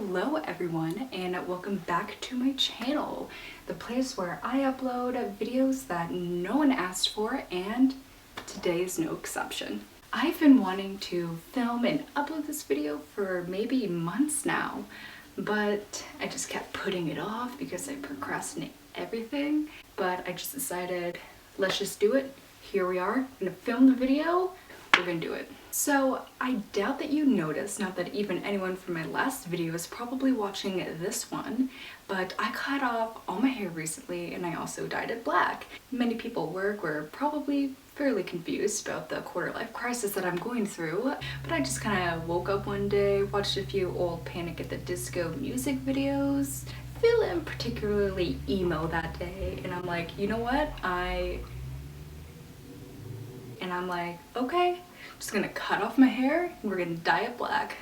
Hello everyone, and welcome back to my channel, the place where I upload videos that no one asked for, and today is no exception. I've been wanting to film and upload this video for maybe months now, but I just kept putting it off because I procrastinate everything. But I just decided, let's just do it. Here we are, I'm gonna film the video, we're gonna do it. So I doubt that you noticed, not that even anyone from my last video is probably watching this one, but I cut off all my hair recently and I also dyed it black. Many people at work were probably fairly confused about the quarter-life crisis that I'm going through, but I just kind of woke up one day, watched a few old Panic at the Disco music videos, feeling particularly emo that day, and I'm like, you know what, I'm like, okay, I'm just gonna cut off my hair and we're gonna dye it black.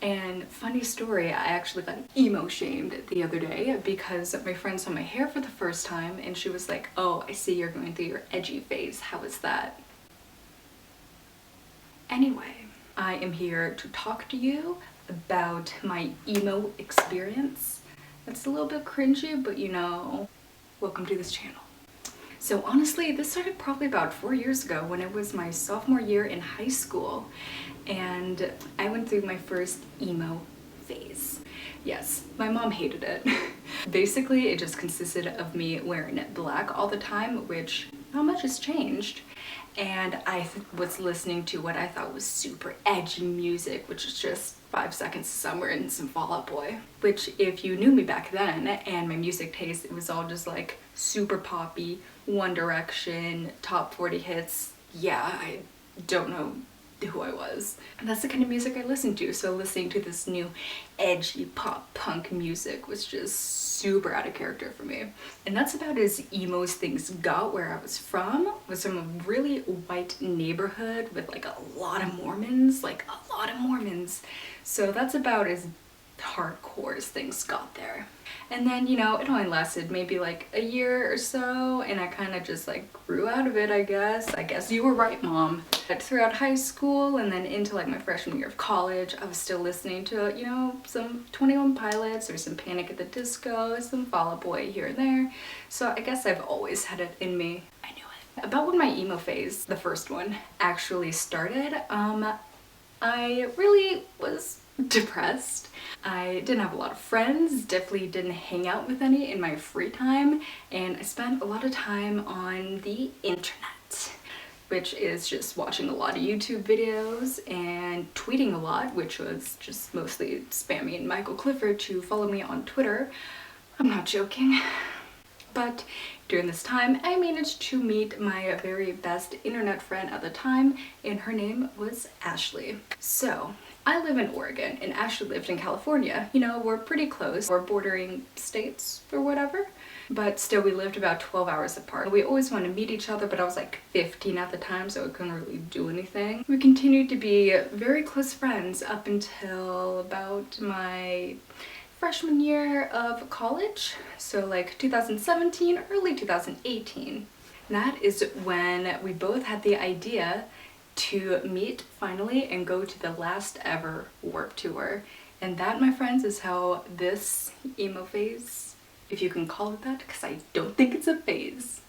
And funny story, I actually got emo shamed the other day because my friend saw my hair for the first time and she was like, oh, I see you're going through your edgy phase. How is that? Anyway, I am here to talk to you about my emo experience. It's a little bit cringy, but you know, welcome to this channel. So honestly, this started probably about 4 years ago when it was my sophomore year in high school, and I went through my first emo phase. Yes, my mom hated it. Basically, it just consisted of me wearing black all the time, which not much has changed. And I was listening to what I thought was super edgy music, which is just 5 Seconds of Summer and some Fall Out Boy. Which, if you knew me back then and my music taste, it was all just like super poppy, One Direction, top 40 hits. Yeah, I don't know who I was. And that's the kind of music I listened to, so listening to this new edgy pop punk music was just super out of character for me. And that's about as emo as things got. Where I was from a really white neighborhood with like a lot of Mormons, so that's about as hardcore as things got there. And then, you know, it only lasted maybe like a year or so, and I kind of just like grew out of it, I guess you were right, Mom. But throughout high school and then into like my freshman year of college, I was still listening to, you know, some 21 Pilots or some Panic at the Disco, some Fall Out Boy here and there. So I guess I've always had it in me. I knew it. About when my emo phase, the first one, actually started, I really was depressed. I didn't have a lot of friends, definitely didn't hang out with any in my free time, and I spent a lot of time on the internet, which is just watching a lot of YouTube videos and tweeting a lot, which was just mostly spamming Michael Clifford to follow me on Twitter. I'm not joking. But during this time, I managed to meet my very best internet friend at the time, and her name was Ashley. So I live in Oregon and Ashley lived in California. You know, we're pretty close. We're bordering states or whatever, but still we lived about 12 hours apart. We always wanted to meet each other, but I was like 15 at the time, so I couldn't really do anything. We continued to be very close friends up until about my freshman year of college, so like 2017, early 2018. That is when we both had the idea to meet finally and go to the last ever Warped Tour. And that, my friends, is how this emo phase, if you can call it that, because I don't think it's a phase,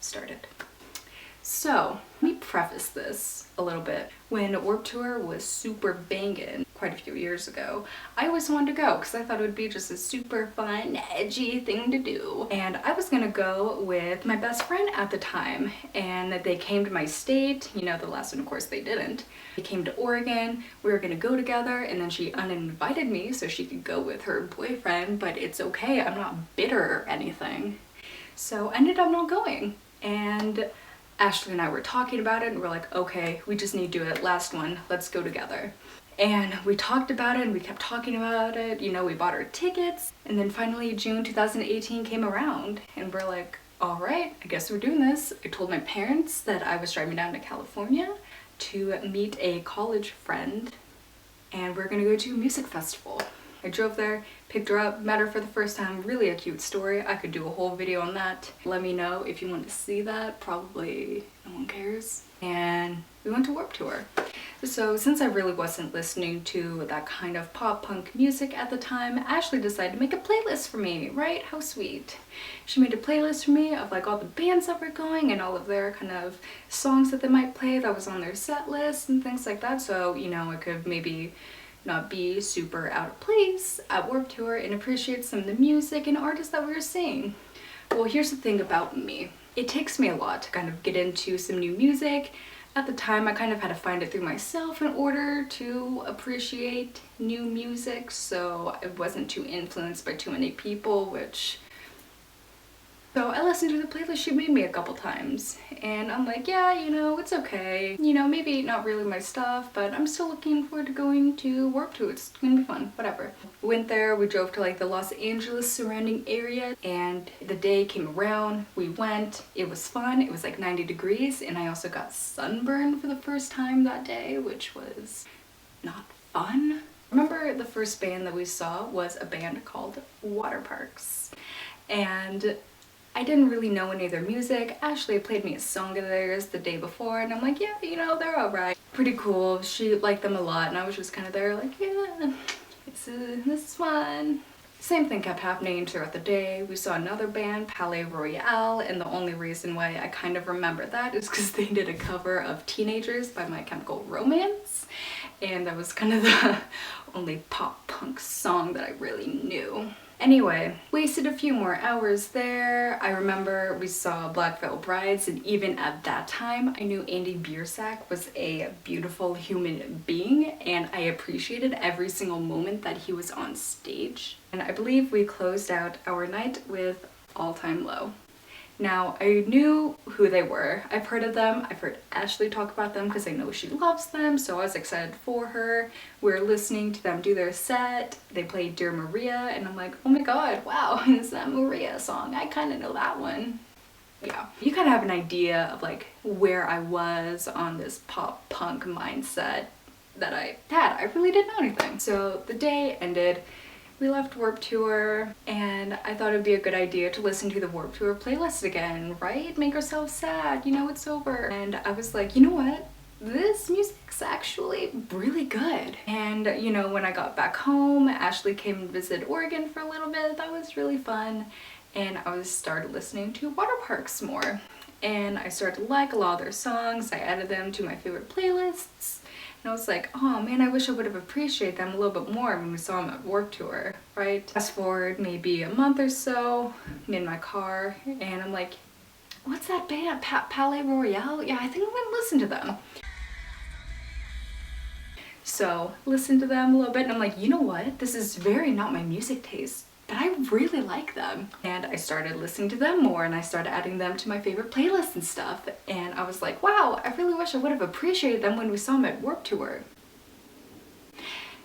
started. So let me preface this a little bit. When Warped Tour was super bangin' quite a few years ago, I always wanted to go because I thought it would be just a super fun, edgy thing to do. And I was gonna go with my best friend at the time, and they came to my state. You know, the last one, of course, they didn't. They came to Oregon, we were gonna go together, and then she uninvited me so she could go with her boyfriend, but it's okay, I'm not bitter or anything. So I ended up not going, and Ashley and I were talking about it and we're like, okay, we just need to do it, last one, let's go together. And we talked about it and we kept talking about it, you know, we bought our tickets, and then finally June 2018 came around and we're like, all right, I guess we're doing this. I told my parents that I was driving down to California to meet a college friend and we're gonna go to a music festival. I drove there, picked her up, met her for the first time. Really a cute story. I could do a whole video on that. Let me know if you want to see that. Probably no one cares. And we went to Warped Tour. So since I really wasn't listening to that kind of pop punk music at the time, Ashley decided to make a playlist for me, right? How sweet. She made a playlist for me of like all the bands that were going and all of their kind of songs that they might play that was on their set list and things like that. So, you know, I could maybe not be super out of place at Warped Tour and appreciate some of the music and artists that we were seeing. Well, here's the thing about me. It takes me a lot to kind of get into some new music. At the time, I kind of had to find it through myself in order to appreciate new music, so I wasn't too influenced by too many people, So I listened to the playlist she made me a couple times, and I'm like, yeah, you know, it's okay. You know, maybe not really my stuff, but I'm still looking forward to going to Warped Tour. It's gonna be fun, whatever. Went there, we drove to like the Los Angeles surrounding area, and the day came around, we went, it was fun, it was like 90 degrees, and I also got sunburned for the first time that day, which was not fun. Remember the first band that we saw was a band called Water Parks, and I didn't really know any of their music. Ashley played me a song of theirs the day before, and I'm like, yeah, you know, they're alright. Pretty cool. She liked them a lot, and I was just kind of there like, yeah, this is fun. Same thing kept happening throughout the day. We saw another band, Palais Royale, and the only reason why I kind of remember that is because they did a cover of Teenagers by My Chemical Romance, and that was kind of the only pop punk song that I really knew. Anyway, wasted a few more hours there. I remember we saw Black Veil Brides, and even at that time, I knew Andy Biersack was a beautiful human being, and I appreciated every single moment that he was on stage. And I believe we closed out our night with All Time Low. Now, I knew who they were. I've heard of them. I've heard Ashley talk about them because I know she loves them, so I was excited for her. We were listening to them do their set. They played Dear Maria, and I'm like, oh my god, wow, it's that Maria song. I kind of know that one. Yeah, you kind of have an idea of like where I was on this pop punk mindset that I had. I really didn't know anything. So the day ended. We left Warped Tour, and I thought it'd be a good idea to listen to the Warped Tour playlist again, right? Make ourselves sad, you know, it's over. And I was like, you know what? This music's actually really good. And, you know, when I got back home, Ashley came and visited Oregon for a little bit. That was really fun. And I started listening to Water Parks more. And I started to like a lot of their songs. I added them to my favorite playlists. And I was like, oh man, I wish I would have appreciated them a little bit more when we saw them at Warped Tour, right? Fast forward maybe a month or so, I'm in my car, and I'm like, what's that band? Palais Royale? Yeah, I think I'm gonna listen to them. So, listen to them a little bit, and I'm like, you know what? This is very not my music taste, but I really like them. And I started listening to them more, and I started adding them to my favorite playlists and stuff. And I was like, wow, I really wish I would have appreciated them when we saw them at Warped Tour.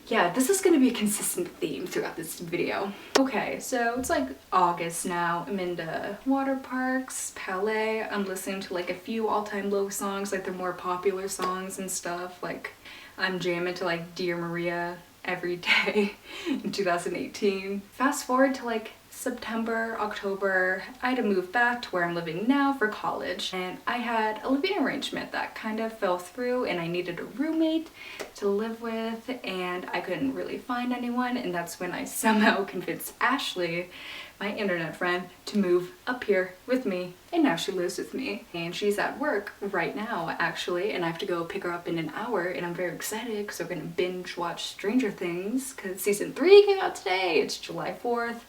Yeah, this is gonna be a consistent theme throughout this video. Okay, so it's like August now. I'm into Water Parks, Palais. I'm listening to like a few All Time Low songs, like their more popular songs and stuff. Like I'm jamming to like Dear Maria every day in 2018. Fast forward to like September, October, I had to move back to where I'm living now for college, and I had a living arrangement that kind of fell through, and I needed a roommate to live with, and I couldn't really find anyone, and that's when I somehow convinced Ashley, my internet friend, to move up here with me, and now she lives with me. And she's at work right now, actually, and I have to go pick her up in an hour, and I'm very excited because we're gonna binge watch Stranger Things because season 3 came out today. It's July 4th.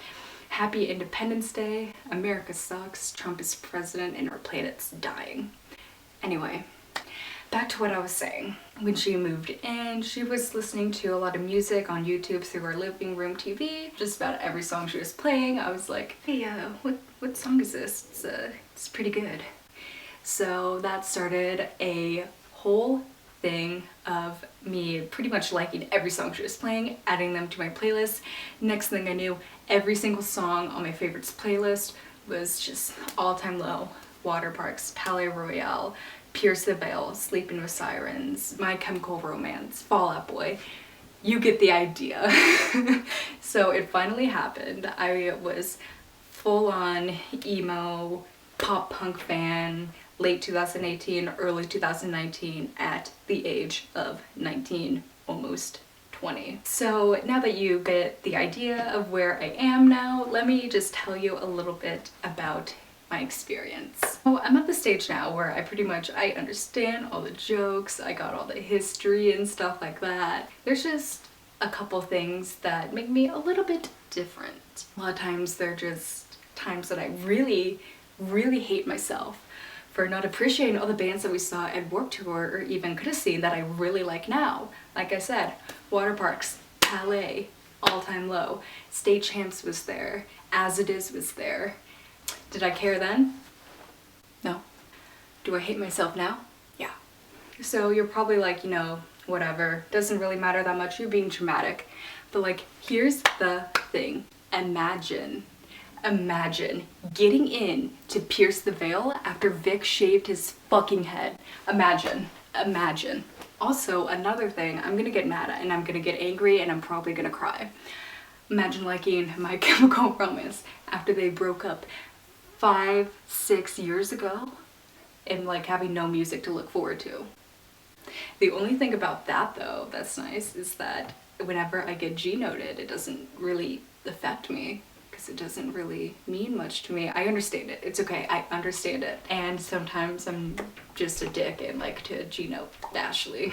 Happy Independence Day. America sucks. Trump is president and our planet's dying. Anyway, back to what I was saying. When she moved in, she was listening to a lot of music on YouTube through our living room TV. Just about every song she was playing, I was like, hey, what song is this? It's pretty good. So that started a whole thing of me pretty much liking every song she was playing, adding them to my playlist. Next thing I knew, every single song on my favorites playlist was just All Time Low, Water Parks, Palais Royale, Pierce the Veil, Sleeping with Sirens, My Chemical Romance, Fall Out Boy. You get the idea. So it finally happened. I was full-on emo pop punk fan, late 2018, early 2019 at the age of 19, almost 20. So now that you get the idea of where I am now, let me just tell you a little bit about my experience. So I'm at the stage now where I understand all the jokes, I got all the history and stuff like that. There's just a couple things that make me a little bit different. A lot of times they're just times that I really hate myself for not appreciating all the bands that we saw at Warped Tour or even could have seen that I really like now. Like I said, Water Parks, Palais, All Time Low, State Champs was there, As It Is was there. Did I care then? No. Do I hate myself now? Yeah. So you're probably like, you know, whatever, doesn't really matter that much, you're being dramatic. But like, here's the thing. Imagine getting in to Pierce the Veil after Vic shaved his fucking head. Imagine. Also, another thing, I'm gonna get mad at and I'm gonna get angry and I'm probably gonna cry. Imagine liking My Chemical Romance after they broke up 5-6 years ago and like having no music to look forward to. The only thing about that though that's nice is that whenever I get G-noted, it doesn't really affect me because it doesn't really mean much to me. I understand it. It's okay. I understand it. And sometimes I'm just a dick and like to G-note Ashley.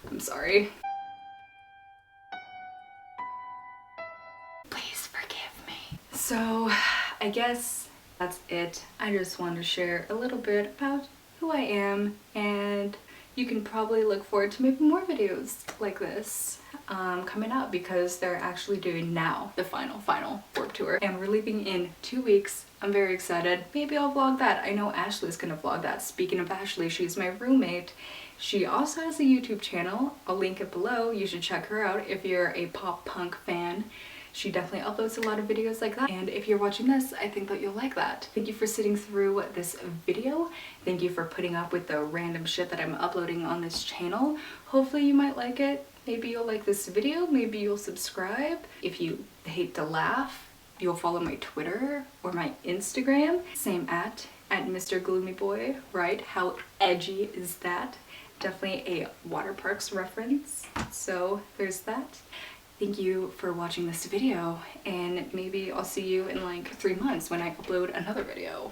I'm sorry. Please forgive me. So I guess that's it. I just wanted to share a little bit about who I am, and you can probably look forward to maybe more videos like this coming up because they're actually doing now the final Warped Tour and we're leaving in 2 weeks. I'm very excited. Maybe I'll vlog that. I know Ashley's gonna vlog that. Speaking of Ashley, she's my roommate. She also has a YouTube channel. I'll link it below. You should check her out if you're a pop punk fan. She definitely uploads a lot of videos like that, and if you're watching this, I think that you'll like that. Thank you for sitting through this video. Thank you for putting up with the random shit that I'm uploading on this channel. Hopefully you might like it. Maybe you'll like this video, maybe you'll subscribe. If you hate to laugh, you'll follow my Twitter or my Instagram. Same at Mr. Gloomy Boy, right? How edgy is that? Definitely a Water Parks reference. So there's that. Thank you for watching this video, and maybe I'll see you in like 3 months when I upload another video.